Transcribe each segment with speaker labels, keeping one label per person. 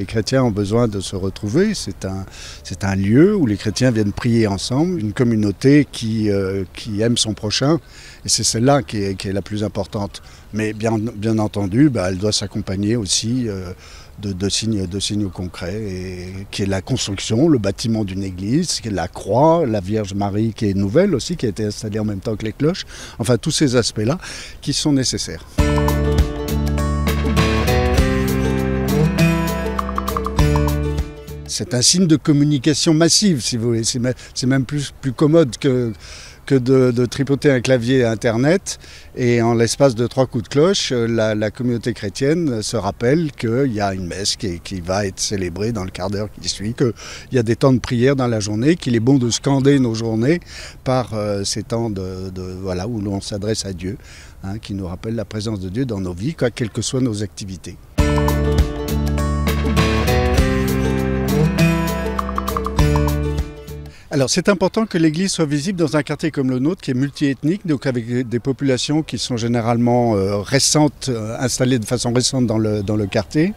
Speaker 1: les chrétiens ont besoin de se retrouver. C'est un lieu où les chrétiens viennent prier ensemble, une communauté qui aime son prochain. Et c'est celle-là qui est la plus importante. Mais bien entendu, elle doit s'accompagner aussi de signes concrets, et qui est la construction, le bâtiment d'une église, qui est la croix, la Vierge Marie qui est nouvelle aussi, qui a été installée en même temps que les cloches. Enfin, tous ces aspects-là qui sont nécessaires. C'est un signe de communication massive, si vous voulez. C'est même plus commode que de tripoter un clavier Internet. Et en l'espace de 3 coups de cloche, la communauté chrétienne se rappelle qu'il y a une messe qui va être célébrée dans le quart d'heure qui suit, qu'il y a des temps de prière dans la journée, qu'il est bon de scander nos journées par ces temps où l'on s'adresse à Dieu, qui nous rappellent la présence de Dieu dans nos vies, quelles que soient nos activités. Alors c'est important que l'église soit visible dans un quartier comme le nôtre qui est multiethnique, donc avec des populations qui sont généralement récentes, installées de façon récente dans le quartier.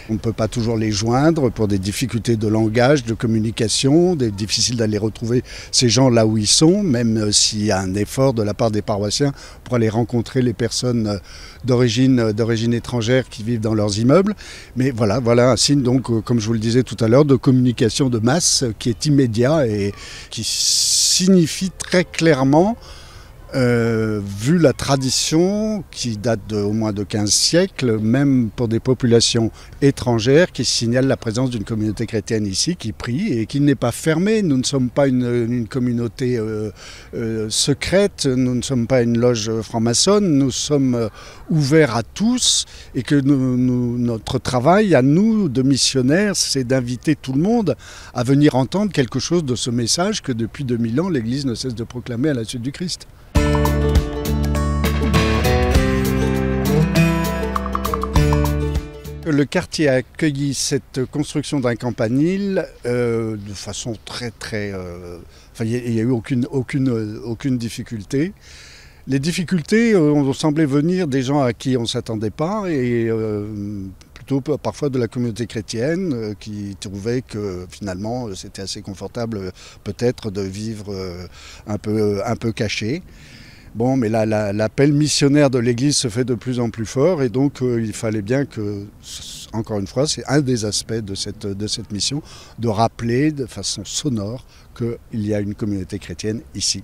Speaker 1: On ne peut pas toujours les joindre pour des difficultés de langage, de communication, difficile d'aller retrouver ces gens là où ils sont, même s'il y a un effort de la part des paroissiens pour aller rencontrer les personnes d'origine étrangère qui vivent dans leurs immeubles. Mais voilà un signe, donc, comme je vous le disais tout à l'heure, de communication de masse qui est immédiat et qui signifie très clairement, vu la tradition qui date au moins de 15 siècles, même pour des populations étrangères, qui signalent la présence d'une communauté chrétienne ici, qui prie et qui n'est pas fermée. Nous ne sommes pas une communauté secrète, nous ne sommes pas une loge franc-maçonne, nous sommes ouverts à tous, et que notre travail à nous, de missionnaires, c'est d'inviter tout le monde à venir entendre quelque chose de ce message que depuis 2000 ans, l'Église ne cesse de proclamer à la suite du Christ. Le quartier a accueilli cette construction d'un campanile de façon il n'y a eu aucune difficulté. Les difficultés ont semblé venir des gens à qui on ne s'attendait pas, et plutôt parfois de la communauté chrétienne qui trouvait que finalement c'était assez confortable peut-être de vivre un peu caché. Bon, mais là, l'appel missionnaire de l'Église se fait de plus en plus fort, et donc il fallait bien que, encore une fois, c'est un des aspects de cette mission, de rappeler de façon sonore qu'il y a une communauté chrétienne ici.